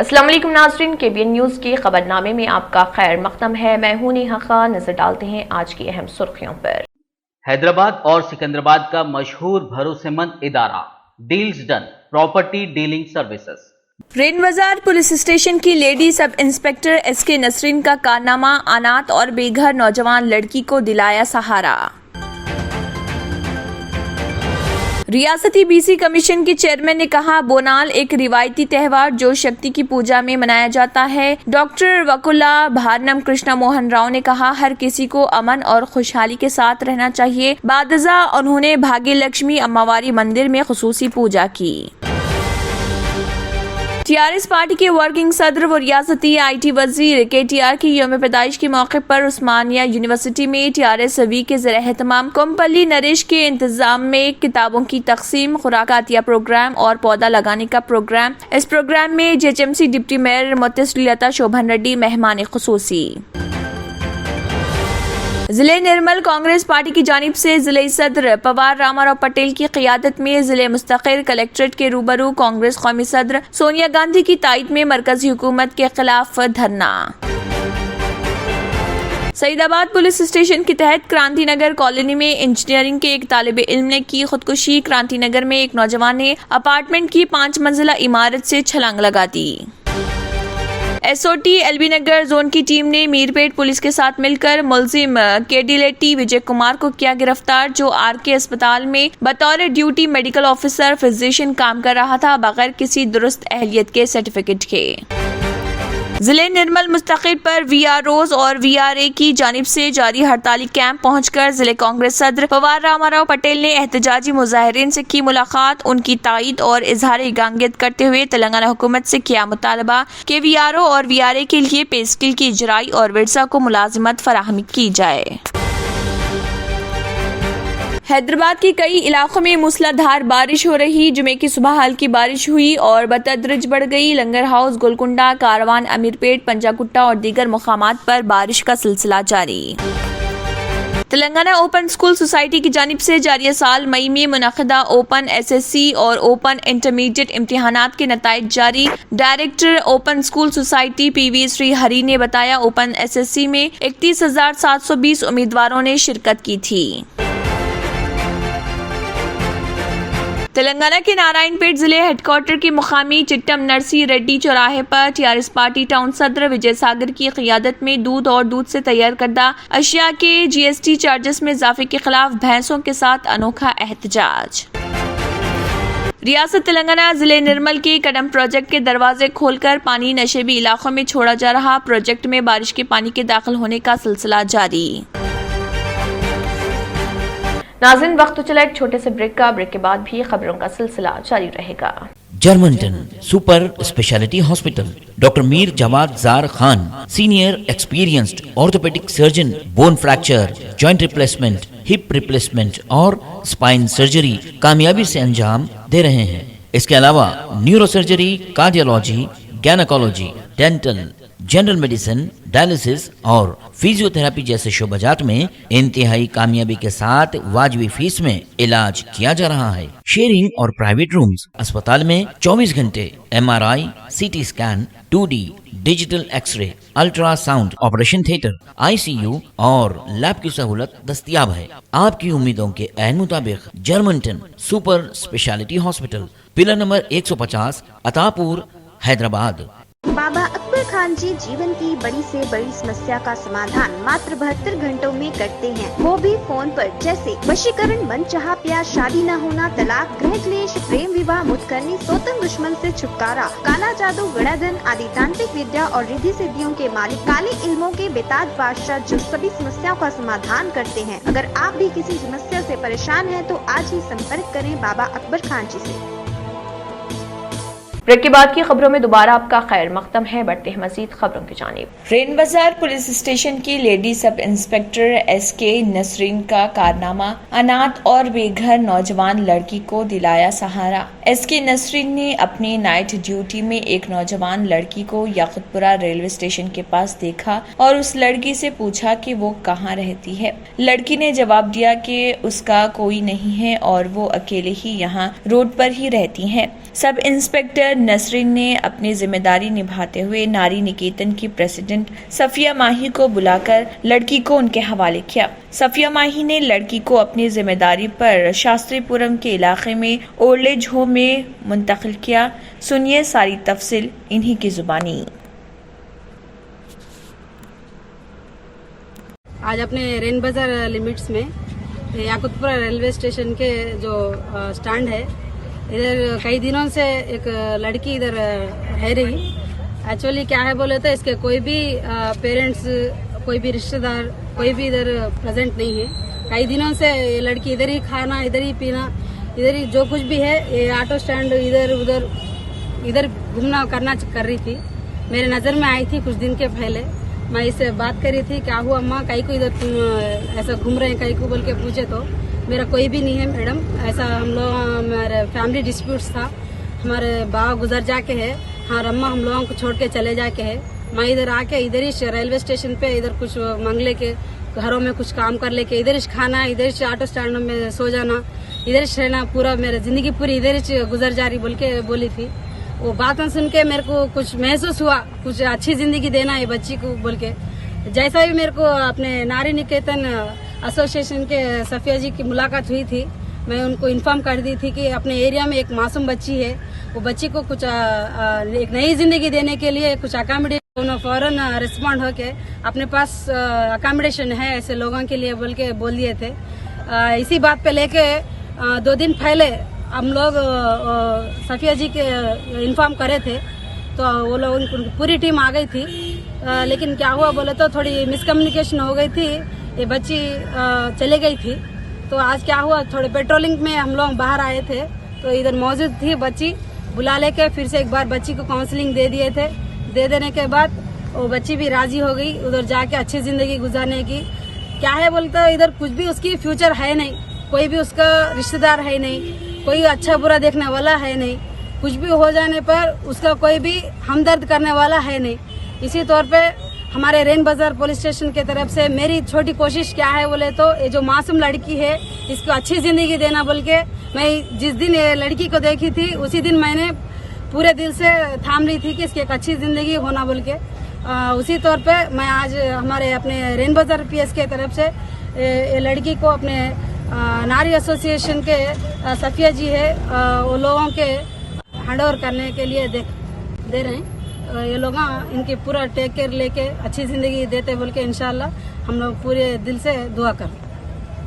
अस्सलाम वालेकुम नाज़रीन, KBN न्यूज़ के खबरनामे में आपका खैर मक़दम है। मैं हूं नेहा खान। नजर डालते हैं आज की अहम सुर्खियों पर। हैदराबाद और सिकंदराबाद का मशहूर भरोसेमंद इदारा deals done property dealing services. Rain बाजार पुलिस स्टेशन की lady sub inspector SK Nasreen का कारनामा, अनाथ और बेघर नौजवान लड़की को दिलाया सहारा। रियासती BC कमीशन के चेयरमैन ने कहा, बोनाल एक रिवायती त्योहार जो शक्ति की पूजा में मनाया जाता है। डॉक्टर वकुला भारनम कृष्णा मोहन राव ने कहा, हर किसी को अमन और खुशहाली के साथ रहना चाहिए। बादजा उन्होंने भाग्य लक्ष्मी अम्मावारी मंदिर में खुसूसी पूजा की। TRS पार्टी के वर्किंग सदर व रियासती IT वजीर KTR की यौम पैदाइश के मौके पर उस्मानिया यूनिवर्सिटी में TRS वीक के ज़ेर-ए-एहतमाम कोमपल्ली नरेश के इंतजाम में किताबों की तकसीम, खुराकातिया प्रोग्राम और पौधा लगाने का प्रोग्राम। इस प्रोग्राम में JHMC डिप्टी मेयर मुत्तसिलता शोभन रेड्डी मेहमान खुसूसी। जिले निर्मल कांग्रेस पार्टी की जानिब से जिले सदर पवार रामाराव पटेल की क़ियादत में जिले मुस्तक़िल कलेक्ट्रेट के रूबरू कांग्रेस कौमी सदर सोनिया गांधी की तायद में मरकजी हुकूमत के खिलाफ धरना। सईदाबाद पुलिस स्टेशन के तहत क्रांति नगर कॉलोनी में इंजीनियरिंग के एक तालिबे इल्म ने की खुदकुशी। क्रांति नगर में एक नौजवान ने अपार्टमेंट की 5 मंजिला इमारत से छलांग लगा दी। SOT LB नगर जोन की टीम ने मीरपेट पुलिस के साथ मिलकर मुलजिम केडिलेटी विजय कुमार को किया गिरफ्तार, जो RK अस्पताल में बतौर ड्यूटी मेडिकल ऑफिसर फिजिशियन काम कर रहा था बगैर किसी दुरुस्त अहलियत के सर्टिफिकेट के। जिले निर्मल मुस्तकिल पर VROs और VRA की जानिब से जारी हड़ताली कैंप पहुंचकर जिले कांग्रेस सदर पवार रामाराव पटेल ने एहतजाजी मुजाहिरीन से की मुलाकात। उनकी तायद और इजहार यगांगियत करते हुए तेलंगाना हुकूमत से किया मुतालबा कि VRO और VRA के लिए पे स्केल की इजराई और विरसा को मुलाजिमत फराहमी की जाए। हैदराबाद के कई इलाकों में मूसलाधार बारिश हो रही। जुमे की सुबह हल्की बारिश हुई और बतदरिज बढ़ गई। लंगर हाउस, गोलकुंडा, कारवान, अमीरपेट, पंजागुट्टा और दीगर मुकामात पर बारिश का सिलसिला जारी। तेलंगाना ओपन स्कूल सोसाइटी की जानिब से जारी साल मई में मुनक़दा ओपन SSC और ओपन इंटरमीडिएट इम्तिहानात के नताइज जारी। Director open school society PV Shri Hari ने बताया, ओपन SSC में 31,720 उम्मीदवारों ने शिरकत की थी। तेलंगाना के नारायणपेट जिले हेडक्वार्टर के मुकामी चिट्टम नरसी रेड्डी चौराहे पर TRS पार्टी टाउन सदर विजय सागर की क़ियादत में दूध और दूध से तैयार करदा अशिया के GST चार्जेस में इजाफे के खिलाफ भैंसों के साथ अनोखा एहतजाज। रियासत तेलंगाना जिले निर्मल के कदम प्रोजेक्ट के दरवाजे खोलकर पानी नशेबी इलाकों में छोड़ा जा रहा। प्रोजेक्ट में बारिश के पानी के दाखिल होने का सिलसिला जारी। नाज़रीन, वक्त तो चला एक छोटे से ब्रेक का। ब्रेक के बाद भी खबरों का सिलसिला जारी रहेगा। Germanton super speciality hospital, doctor Mir Jawad Zar Khan, senior experienced orthopaedic surgeon, bone fracture, joint replacement, hip replacement और स्पाइन सर्जरी कामयाबी से अंजाम दे रहे हैं। इसके अलावा neuro surgery, cardiology, gynaecology, dental, general medicine, dialysis और फिजियोथेरेपी जैसे शोबाजात में इंतहाई कामयाबी के साथ वाजिबी फीस में इलाज किया जा रहा है। शेयरिंग और प्राइवेट रूम्स, अस्पताल में 24 घंटे MRI, CT scan, 2D digital X-ray, ultrasound, operation theatre, ICU और लैब की सहूलत दस्तयाब है। आपकी उम्मीदों के ऐन मुताबिक Germanton super speciality hospital, pillar number 150, Attapur, Hyderabad. Baba Akbar Khan ji जीवन की बड़ी से बड़ी समस्या का समाधान मात्र 72 घंटों में करते हैं, वो भी फोन पर। जैसे वशीकरण, मनचाहा प्यार, शादी न होना, तलाक, गृह क्लेश, प्रेम विवाह, मुतकरनी, सोतन दुश्मन से छुटकारा, काला जादू, गड़ाधन आदि तांत्रिक विद्या और रिद्धि सिद्धियों के मालिक काले इल्मों के बेताज बादशाह जो सभी समस्याओं का समाधान करते हैं। अगर आप भी किसी समस्या से परेशान हैं तो आज ही संपर्क करें बाबा अकबर खान जी से। ब्रेक के बाद की खबरों में दोबारा आपका खैर मक़दम है। बढ़ते हैं मजीद खबरों की जानिब। रेन बाजार पुलिस स्टेशन की lady sub inspector SK Nasreen का कारनामा, अनाथ और बेघर नौजवान लड़की को दिलाया सहारा। SK नसरीन ने अपनी नाइट ड्यूटी में एक नौजवान लड़की को याकुतपुरा रेलवे स्टेशन के पास देखा और उस लड़की से पूछा कि वो कहाँ रहती है। लड़की ने जवाब दिया कि उसका कोई नहीं है और वो अकेले ही यहाँ रोड पर ही रहती है। सब इंस्पेक्टर पर नसरीन ने अपनी जिम्मेदारी निभाते हुए नारी निकेतन की प्रेसिडेंट सफिया माही को बुलाकर लड़की को उनके हवाले किया। सफिया माही ने लड़की को अपनी जिम्मेदारी पर शास्त्रीपुरम के इलाके में ओल्ड एज होम में मुंतकिल किया। सुनिए सारी तफसील इन्हीं की जुबानी। आज अपने रेन बाजार लिमिट्स में याकुतपुरा रेलवे स्टेशन के जो स्टैंड है, इधर कई दिनों से एक लड़की इधर रह रही। एक्चुअली क्या है बोले तो इसके कोई भी पेरेंट्स, कोई भी रिश्तेदार, कोई भी इधर प्रेजेंट नहीं है। कई दिनों से ये लड़की इधर ही खाना, इधर ही पीना, इधर ही जो कुछ भी है, ये ऑटो स्टैंड इधर उधर इधर घूमना करना कर रही थी। मेरे नज़र में आई थी कुछ दिन के पहले। मैं इससे बात कर रही थी, क्या हुआ अम्मा, कहीं को इधर तुम ऐसा घूम रहे हैं कहीं को बोल के पूछे तो मेरा कोई भी नहीं है मैडम, ऐसा हम लोग हमारे फैमिली डिस्प्यूट्स था, हमारे बाबा गुजर जाके है, हाँ अम्मा हम लोगों को छोड़ के चले जाके है। मैं इधर आके इधर ही रेलवे स्टेशन पे इधर कुछ मांग लेके घरों में कुछ काम कर लेके इधर ही खाना, इधर ही ऑटो स्टैंड में सो जाना, इधर ही रहना, पूरा मेरा जिंदगी पूरी इधर ही गुजर जा रही बोल के बोली थी। वो बातें सुन के मेरे को कुछ महसूस हुआ, कुछ अच्छी जिंदगी देना है बच्ची को बोल के। जैसा भी मेरे को अपने नारी निकेतन एसोसिएशन के सफिया जी की मुलाकात हुई थी, मैं उनको इन्फॉर्म कर दी थी कि अपने एरिया में एक मासूम बच्ची है, वो बच्ची को कुछ एक नई जिंदगी देने के लिए कुछ अकोमोडेशन, फौरन रिस्पॉन्ड होके अपने पास अकोमोडेशन है ऐसे लोगों के लिए बोल के बोल दिए थे। इसी बात पे लेके 2 दिन पहले हम लोग सफिया जी के इन्फॉर्म करे थे, तो वो लोग उनकी पूरी टीम आ गई थी। लेकिन क्या हुआ बोले तो थोड़ी मिसकम्युनिकेशन हो गई थी, ये बच्ची चले गई थी। तो आज क्या हुआ, थोड़े पेट्रोलिंग में हम लोग बाहर आए थे तो इधर मौजूद थी बच्ची, बुला लेके फिर से एक बार बच्ची को काउंसलिंग दे दिए थे। दे देने के बाद वो बच्ची भी राजी हो गई उधर जाके अच्छी जिंदगी गुजारने की। क्या है बोलते इधर कुछ भी उसकी फ्यूचर है नहीं, कोई भी उसका रिश्तेदार है नहीं, कोई अच्छा बुरा देखने वाला है नहीं, कुछ भी हो जाने पर उसका कोई भी हमदर्द करने वाला है नहीं। इसी तौर पे हमारे रेन बाजार पुलिस स्टेशन की तरफ से मेरी छोटी कोशिश क्या है बोले तो ये जो मासूम लड़की है इसको अच्छी जिंदगी देना बोल के, मैं जिस दिन ये लड़की को देखी थी उसी दिन मैंने पूरे दिल से थाम ली थी कि इसकी एक अच्छी जिंदगी होना बोल के। उसी तौर पे मैं आज हमारे अपने रेन बाजार पीएस के तरफ से ये लड़की को अपने नारी एसोसिएशन के सफिया जी है वो लोगों के हैंड ओवर करने के लिए दे रहे हैं। ये लोग इनकी पूरा टेक केयर लेके अच्छी जिंदगी देते बोल के इंशाल्लाह हम लोग पूरे दिल से दुआ करें।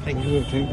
Thank you.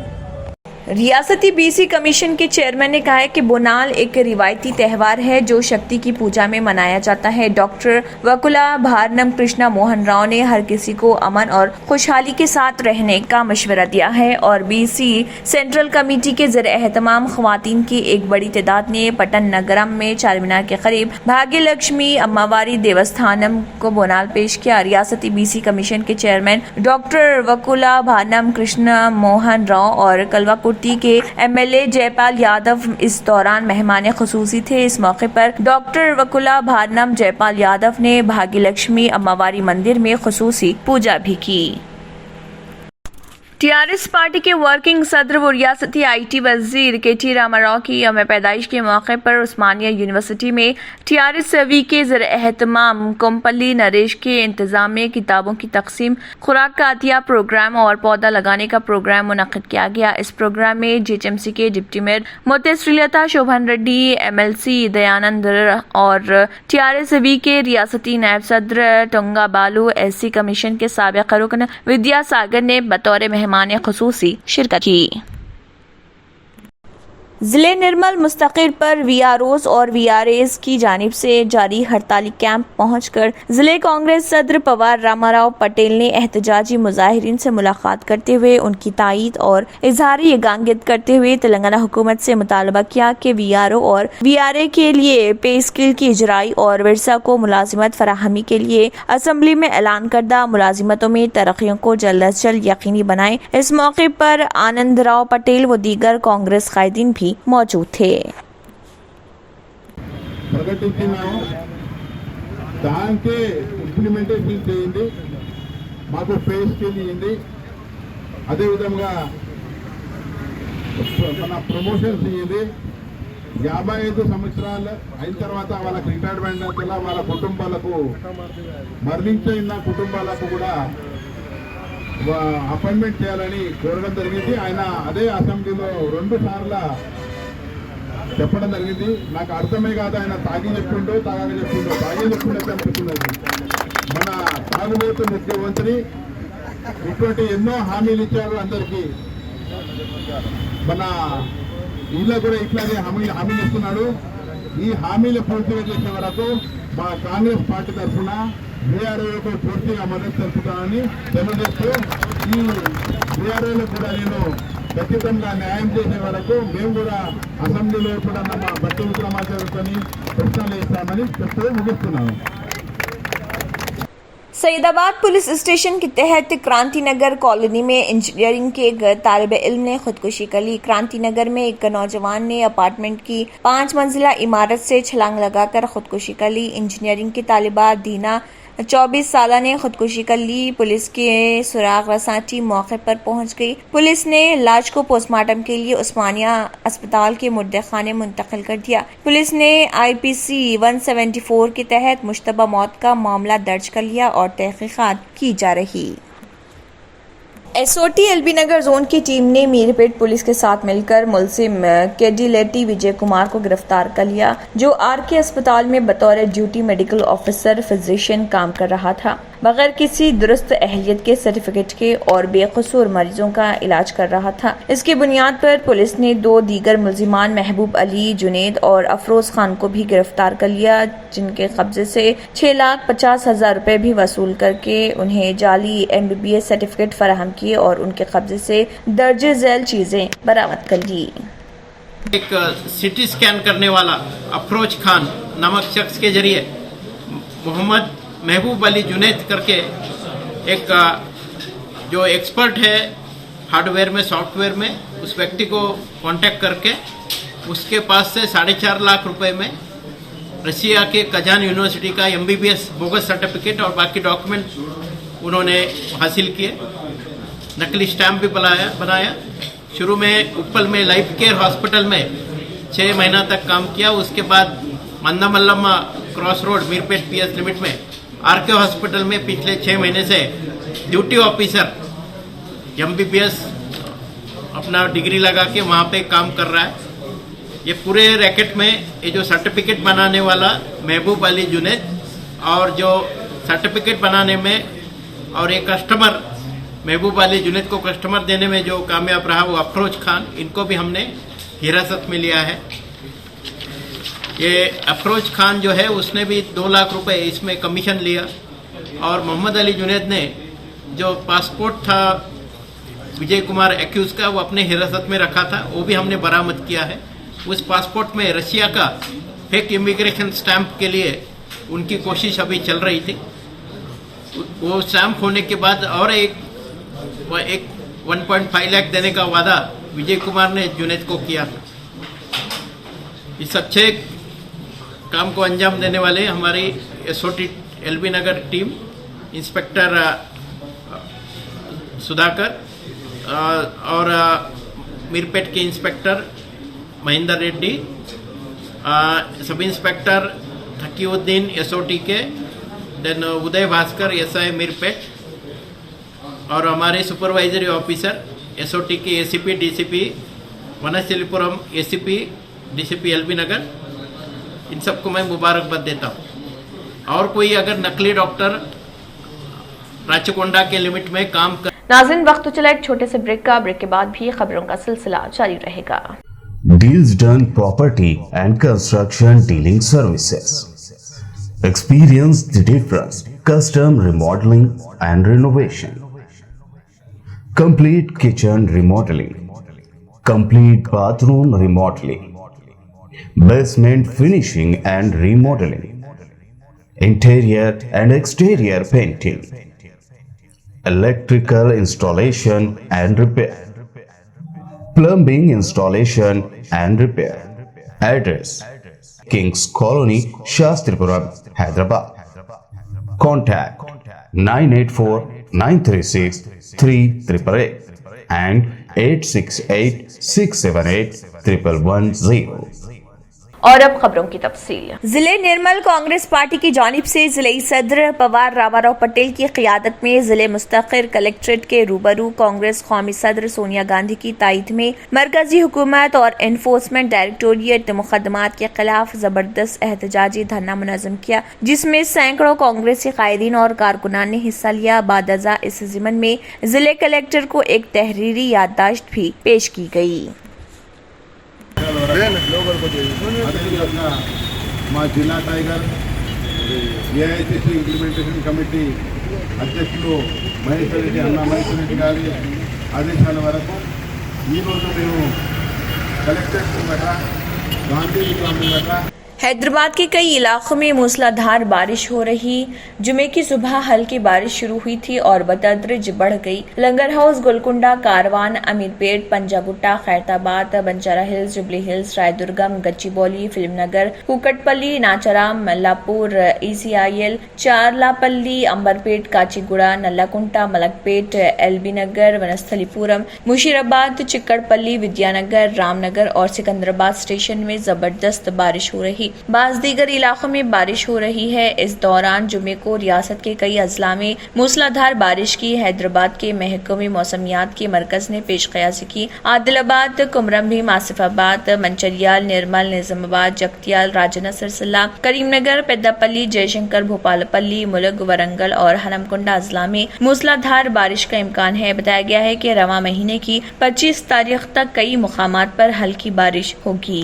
रियासती बीसी कमीशन के चेयरमैन ने कहा है कि बोनाल एक रिवायती त्यौहार है जो शक्ति की पूजा में मनाया जाता है। डॉक्टर वकुला भारनम कृष्णा मोहन राव ने हर किसी को अमन और खुशहाली के साथ रहने का मशवरा दिया है और बीसी सेंट्रल कमेटी के ज़रिए एहतमाम ख्वातीन की एक बड़ी तादाद ने पटन नगरम में चारमीनार के करीब भाग्य लक्ष्मी अम्मावारी देवस्थानम को बोनाल पेश किया। रियासती बीसी कमीशन के चेयरमैन डॉक्टर वकुला भारनम कृष्णा मोहन राव और कलवा के एमएलए जयपाल यादव इस दौरान मेहमान खुसूसी थे। इस मौके पर डॉक्टर वकुला भारनम जयपाल यादव ने भाग्य लक्ष्मी अम्मावारी मंदिर में खुसूसी पूजा भी की। टीआरएस पार्टी के वर्किंग सदर व रियासती आईटी वजीर केटी रामाराव की यौम पैदाइश के मौके पर उस्मानिया यूनिवर्सिटी में टीआरएस वीक के ज़रिए एहतमाम कोमपल्ली नरेश के इंतजाम में किताबों की तकसीम, खुराक का अतिया प्रोग्राम और पौधा लगाने का प्रोग्राम मुनक्किद किया गया। इस प्रोग्राम में जीएचएमसी के डिप्टी मेयर मोते श्रीलता शोभन रेड्डी, एमएलसी दयानंद और टीआरएस वीक के रियासती नायब सदर टोंगा बालू, एससी कमीशन के साबिक़ रुकन विद्यासागर ने बतौर मेहमान खुसूसी शिरकत की। जिले निर्मल मुस्तकिर पर वीआरओज और वीआरएस की जानिब से जारी हड़ताली कैंप पहुंचकर जिले कांग्रेस सदर पवार रामाराव पटेल ने एहतजाजी मुजाहिरीन से मुलाकात करते हुए उनकी तायीद और इजहारी यगांगियत करते हुए तेलंगाना हुकूमत से मुतालबा किया कि वीआरओ और वीआरए के लिए पे स्किल की इजराई और विरसा को मुलाजिमत फराहमी के लिए असम्बली में ऐलान करदा मुलाजिमतों में तरक्कियों को जल्द अज जल्द यकीनी बनाए। इस मौके पर आनंद राव पटेल व दीगर कांग्रेस कायदीन भी मौजूद थे। దానికి ఇంప్లిమెంటేషన్ చేయండి, మాకు పే స్కేల్ ఇవ్వండి, అదేవిధంగా మన ప్రమోషన్స్ ఇవ్వండి, 55 సంవత్సరాలు అయిన తర్వాత వాళ్ళకి రిటైర్మెంట్ అంతలా వాళ్ళ కుటుంబాలకు మరణించిన కుటుంబాలకు కూడా అపాయింట్మెంట్ చేయాలని కోరడం జరిగింది. ఆయన అదే అసెంబ్లీలో 2 సార్లు చెప్పడం జరిగింది. నాకు అర్థమే కాదు ఆయన తాగి చెప్పిండో తాగాక చెప్పిండో. తాగే చెప్పిండో అనిపిస్తున్నది. మన తాగుబోతు ముఖ్యమంత్రి ఇటువంటి ఎన్నో హామీలు ఇచ్చారు అందరికీ. మన వీళ్ళ కూడా ఇట్లాగే హామీలు ఇస్తున్నాడు. ఈ హామీలు పూర్తిగా చేసే వరకు మా కాంగ్రెస్ పార్టీ తరఫున బీఆర్ఓలకు పూర్తిగా మద్దతు తెలుపుతానని తెలియజేస్తూ ఈ బీఆర్ఓలకు కూడా నేను ఖచ్చితంగా న్యాయం చేసే వరకు మేము కూడా అసెంబ్లీలో కూడా మా బట్టి విక్రమాచార్యతో ప్రశ్నలు ఇస్తామని చెప్తూ ముగిస్తున్నాను. सईदाबाद पुलिस स्टेशन के तहत क्रांति नगर कॉलोनी में इंजीनियरिंग के एक तालिब इल्म ने खुदकुशी कर ली। क्रांति नगर में एक नौजवान ने अपार्टमेंट की 5 मंजिला इमारत से छलांग लगाकर खुदकुशी कर ली। इंजीनियरिंग की तालिबा दीना 24 साल ने खुदकुशी कर ली। पुलिस के सुराग रसां टीम मौके पर पहुंच गई। पुलिस ने लाश को पोस्टमार्टम के लिए उस्मानिया अस्पताल के मुर्दे खाने मुंतकिल कर दिया। पुलिस ने IPC 174 के तहत मुश्तबा मौत का मामला दर्ज कर लिया और तहकीकात की जा रही। SOT LB नगर जोन की टीम ने मीरपेट पुलिस के साथ मिलकर मुलजिम केडीलेटी विजय कुमार को गिरफ्तार कर लिया, जो RK अस्पताल में बतौर ड्यूटी मेडिकल ऑफिसर फिजिशियन काम कर रहा था। बगैर किसी दुरुस्त अहलियत के सर्टिफिकेट के और बेकसूर मरीजों का इलाज कर रहा था। इसकी बुनियाद पर पुलिस ने 2 दीगर मुलजिमान महबूब अली, जुनेद और अफरोज खान को भी गिरफ्तार कर लिया, जिनके कब्जे से 6,50,000 रुपए भी वसूल करके उन्हें जाली MBBS सर्टिफिकेट फराहम किए और उनके कब्जे से दर्जे झैल चीजें बरामद कर ली। एक सिटी स्कैन करने वाला अफरोज खान नामक शख्स के जरिए मोहम्मद महबूब अली जुनैद करके एक जो एक्सपर्ट है हार्डवेयर में सॉफ्टवेयर में, उस व्यक्ति को कांटेक्ट करके उसके पास से 4.5 लाख रुपए में रशिया के कजान यूनिवर्सिटी का MBBS बोगस सर्टिफिकेट और बाकी डॉक्यूमेंट उन्होंने हासिल किए। नकली स्टैम्प भी बनाया। शुरू में उप्पल में लाइफ केयर हॉस्पिटल में 6 महीना तक काम किया। उसके बाद Mandamallamma cross road Meerpet PS limit में RK हॉस्पिटल में पिछले 6 महीने से ड्यूटी ऑफिसर MBBS अपना डिग्री लगा के वहाँ पे काम कर रहा है। ये पूरे रैकेट में ये जो सर्टिफिकेट बनाने वाला महबूब अली जुनैद और जो सर्टिफिकेट बनाने में और एक कस्टमर महबूब अली जुनैद को कस्टमर देने में जो कामयाब रहा वो अफरोज खान, इनको भी हमने हिरासत में लिया है। ये अफरोज खान जो है उसने भी 2 लाख रुपए इसमें कमीशन लिया और मोहम्मद अली जुनैद ने जो पासपोर्ट था विजय कुमार एक्यूज का वो अपने हिरासत में रखा था, वो भी हमने बरामद किया है। उस पासपोर्ट में रशिया का फेक इमिग्रेशन स्टैंप के लिए उनकी कोशिश अभी चल रही थी। वो स्टैंप होने के बाद और एक 1.5 लाख देने का वादा विजय कुमार ने जुनैद को किया था। इस अच्छे काम को अंजाम देने वाले हमारी SOT LB Nagar team, inspector Sudhakar और मीरपेट के इंस्पेक्टर महेंद्र रेड्डी, सब इंस्पेक्टर थकीउद्दीन SOT के, देन उदय भास्कर SI मीरपेट और हमारे सुपरवाइजरी ऑफिसर SOT के ACP DCP Vanasthalipuram ACP DCP LB Nagar, इन सबको मैं मुबारकबाद देता हूँ। और कोई अगर नकली डॉक्टर राचकोंडा के लिमिट में काम कर। नाज़रीन, वक्त तो चला एक छोटे से ब्रेक का। ब्रेक के बाद भी खबरों का सिलसिला जारी रहेगा। Deals Done Property and Construction Dealing Services. Experience the difference. Custom remodeling and renovation. Complete kitchen remodeling. Complete bathroom remodeling. Basement finishing and remodeling. Interior and exterior painting. Electrical installation and repair. Plumbing installation and repair. Address: Kings Colony, Shastripuram, Hyderabad. Contact 984-936-3888 and 868-678-1110. और अब खबरों की तफसील। जिले निर्मल Congress party की जानिब से जिले सदर पवार रामाराव पटेल की क़ियादत में जिले मुस्तक़िर कलेक्ट्रेट के रूबरू कांग्रेस कौमी सदर सोनिया गांधी की तायद में मरकजी हुकूमत और एनफोर्समेंट डायरेक्टोरेट मुकदमात के खिलाफ जबरदस्त एहतजाजी धरना मुनज़्ज़म किया, जिसमें सैकड़ों कांग्रेसी कायदीन और कारकुनान ने हिस्सा लिया। बादजा इस ज़िमन में जिले कलेक्टर को एक तहरीरी याददाश्त भी पेश की गई। అదేవిధంగా మా జిల్లా టైగర్ ఏఐసిసి ఇంప్లిమెంటేషన్ కమిటీ అధ్యక్షులు మహేశ్వర్ రెడ్డి గారి ఆదేశాల వరకు ఈరోజు మేము కలెక్టరేట్ ముంగట గాంధీ విగ్రహం ముంగట हैदराबाद के कई इलाकों में मूसलाधार बारिश हो रही। जुमे की सुबह हल्की बारिश शुरू हुई थी और बतदरिज बढ़ गई। Langar House, Golconda, Karwan, Ameerpet, Punjagutta, Khairatabad, Banjara Hills, Jubilee Hills, Raidurgam, Gachibowli, Filmnagar, Kukatpally, Nacharam, Mallapur, ECIL, Charlapally, Amberpet, Kacheguda, Nallakunta, Malakpet, LB Nagar, Vanasthalipuram, Musheerabad, Chikkadpally, Vidyanagar, Ramnagar और सिकंदराबाद स्टेशन में जबरदस्त बारिश हो रही। बाज़ दीगर इलाकों में बारिश हो रही है। इस दौरान जुमे को रियासत के कई अजला में मूसलाधार बारिश की हैदराबाद के महकमे मौसमियात के मरकज ने पेश कयासी की। आदिलाबाद, कुमरम भीम, आसिफाबाद, मंचरियाल, निर्मल, निजामाबाद, जगतियाल, राजना, सिरसिल्ला, करीमनगर, पेद्दापल्ली, जयशंकर, भोपालपल्ली, मुलुग, वरंगल और हनमकुंडा अजला में मूसलाधार बारिश का इम्कान है। बताया गया है कि रवां महीने की 25 तारीख तक कई मुकामात पर हल्की बारिश होगी।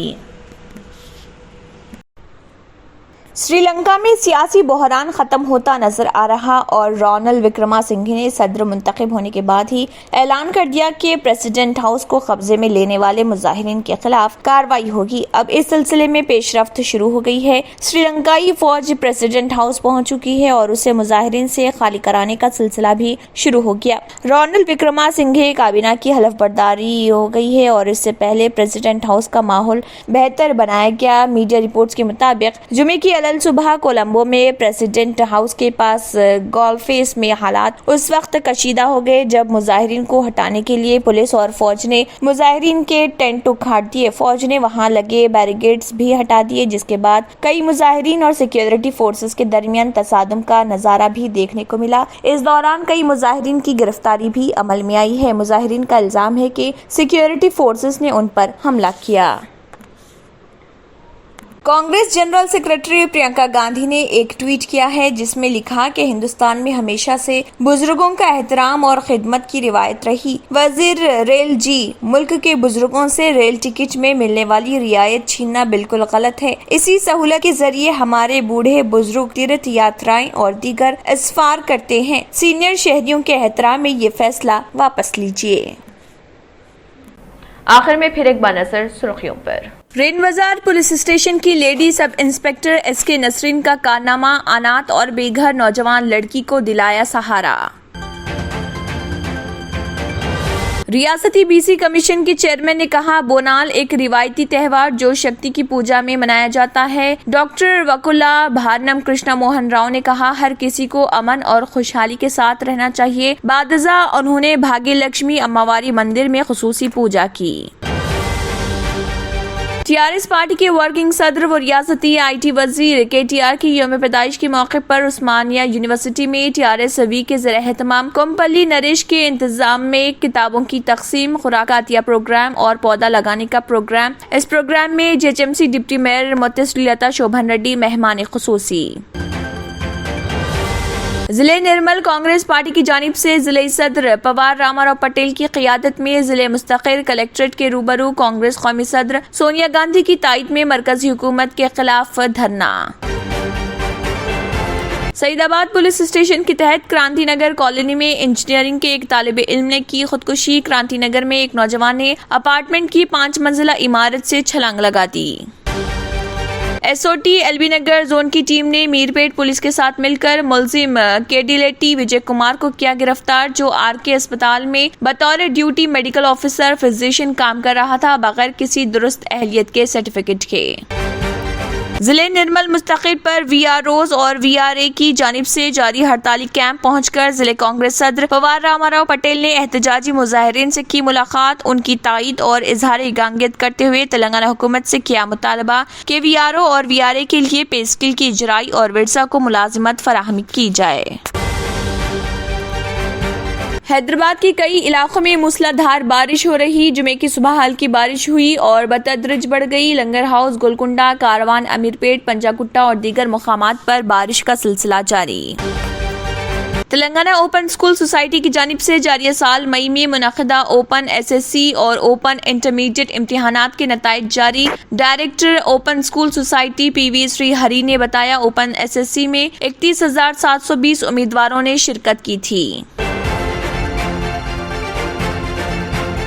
श्रीलंका में सियासी बहरान खत्म होता नजर आ रहा और रणिल विक्रमासिंघे ने सदर मुंतखब होने के बाद ही ऐलान कर दिया कि प्रेसिडेंट हाउस को कब्जे में लेने वाले मुजाहिरीन के खिलाफ कार्रवाई होगी। अब इस सिलसिले में पेशरफ्त शुरू हो गई है। श्रीलंकाई फौज प्रेसिडेंट हाउस पहुंच चुकी है और उसे मुजाहिरीन से खाली कराने का सिलसिला भी शुरू हो गया। रणिल विक्रमासिंघे काबीना की हलफ बर्दारी हो गई है और इससे पहले प्रेसिडेंट हाउस का माहौल बेहतर बनाया गया। मीडिया रिपोर्ट्स के मुताबिक जुमे की कल सुबह कोलंबो में प्रेसिडेंट हाउस के पास गोलफेस में हालात उस वक्त कशीदा हो गए जब मुजाहिरीन को हटाने के लिए पुलिस और फौज ने मुजाहिरीन के टेंट उखाड़ दिए। फौज ने वहां लगे बैरिकेड्स भी हटा दिए, जिसके बाद कई मुजाहिरीन और सिक्योरिटी फोर्सेस के दरमियान तसादुम का नजारा भी देखने को मिला। इस दौरान कई मुजाहिरीन की गिरफ्तारी भी अमल में आई है। मुजाहिरीन का इल्जाम है कि सिक्योरिटी फोर्सेस ने उन पर हमला किया। कांग्रेस जनरल सेक्रेटरी प्रियंका गांधी ने एक ट्वीट किया है जिसमें लिखा कि हिंदुस्तान में हमेशा से बुजुर्गों का एहतराम और खिदमत की रिवायत रही। वजीर रेल जी, मुल्क के बुजुर्गों से रेल टिकट में मिलने वाली रियायत छीनना बिल्कुल गलत है। इसी सहूलत के जरिए हमारे बूढ़े बुजुर्ग तीर्थ यात्राएं और दीगर असफार करते हैं। सीनियर शहरियों के एहतराम में ये फैसला वापस लीजिए। आखिर में फिर एक बार नजर सुर्खियों पर। रेन बाजार पुलिस स्टेशन की lady sub inspector SK Nasreen का कारनामा, अनाथ और बेघर नौजवान लड़की को दिलाया सहारा। रियासती बीसी कमीशन के चेयरमैन ने कहा, बोनाल एक रिवायती त्योहार जो शक्ति की पूजा में मनाया जाता है। डॉक्टर वकुला भारनम कृष्णा मोहन राव ने कहा, हर किसी को अमन और खुशहाली के साथ रहना चाहिए। बादजा उन्होंने भाग्य लक्ष्मी अम्मावारी मंदिर में खुसूसी पूजा की। टीआरएस पार्टी के वर्किंग सदर व रियासती आईटी वजीर केटीआर की यौम पैदाइश के मौके पर उस्मानिया यूनिवर्सिटी में टीआरएस वीक के ज़ेर-ए-एहतमाम कोमपल्ली नरेश के इंतजाम में किताबों की तकसीम, खुराकातिया प्रोग्राम और पौधा लगाने का प्रोग्राम। इस प्रोग्राम में जेएचएमसी डिप्टी मेयर मोत्तस्रीलता शोभन रेड्डी मेहमान खुसूसी। जिले निर्मल कांग्रेस पार्टी की जानिब से जिले सदर पवार रामाराव पटेल की क़ियादत में जिले मुस्तक़िर कलेक्ट्रेट के रूबरू कांग्रेस कौमी सदर सोनिया गांधी की तायद में मरकजी हुकूमत के खिलाफ धरना। सईदाबाद पुलिस स्टेशन के तहत क्रांतिनगर कॉलोनी में इंजीनियरिंग के एक तालिबे इल्म ने की खुदकुशी। क्रांतिनगर में एक नौजवान ने अपार्टमेंट की 5 मंजिला इमारत से छलांग लगा दी। एसओटी एलबी नगर जोन की टीम ने मीरपेट पुलिस के साथ मिलकर मुलजिम केडीलेटी विजय कुमार को किया गिरफ्तार, जो आरके अस्पताल में बतौर ड्यूटी मेडिकल ऑफिसर फिजिशियन काम कर रहा था बगैर किसी दुरुस्त अहलियत के सर्टिफिकेट के। जिले निर्मल मुस्तकिल पर वीआरओज और वीआरए की जानिब से जारी हड़ताली कैंप पहुंचकर जिले कांग्रेस सदर पवार रामाराव पटेल ने एहतजाजी मुजाहिरीन से की मुलाकात। उनकी तायद और इजहार यगांगियत करते हुए तेलंगाना हुकूमत से किया मुतालबा कि वीआरओ और वीआरए के लिए पे स्किल की इजराई और विरसा को मुलाजिमत फराहमी की जाए। हैदराबाद के कई इलाकों में मूसलाधार बारिश हो रही। जुमे की सुबह हल्की बारिश हुई और बतदरिज बढ़ गई। लंगर हाउस, गोलकुंडा, कारवान, अमीरपेट, पंजागुट्टा और दीगर मुकामात पर बारिश का सिलसिला जारी। तेलंगाना ओपन स्कूल सोसाइटी की जानिब से जारी साल मई में मुनक़िदा ओपन एसएससी और ओपन इंटरमीडिएट इम्तिहानात के नताइज जारी। Director open school society PV Shri Hari ने बताया, ओपन एसएससी में 31,720 उम्मीदवारों ने शिरकत की थी।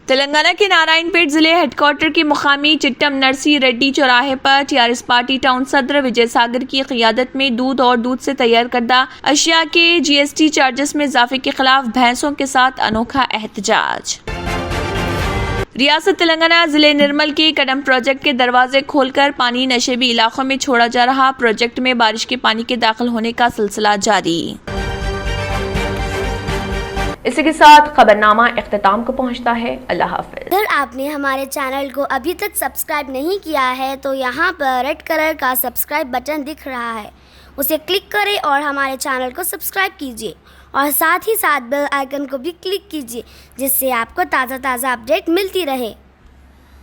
तेलंगाना के नारायणपेट जिले हेडक्वार्टर के मुकामी चिट्टम नरसी रेड्डी चौराहे पर टीआरएस पार्टी टाउन सदर विजय सागर की क़ियादत में दूध और दूध से तैयार करदा अशिया के जीएसटी चार्जेस में इजाफे के खिलाफ भैंसों के साथ अनोखा एहतजाज। रियासत तेलंगाना जिले निर्मल के कदम प्रोजेक्ट के दरवाजे खोलकर पानी नशेबी इलाकों में छोड़ा जा रहा। प्रोजेक्ट में बारिश के पानी के दाखिल होने का सिलसिला जारी। इसी के साथ खबरनामा इख्तिताम को पहुंचता है। अल्लाह हाफिज। अगर आपने हमारे चैनल को अभी तक सब्सक्राइब नहीं किया है तो यहाँ पर रेड कलर का सब्सक्राइब बटन दिख रहा है, उसे क्लिक करें और हमारे चैनल को सब्सक्राइब कीजिए और साथ ही साथ बेल आइकन को भी क्लिक कीजिए, जिससे आपको ताज़ा अपडेट मिलती रहे।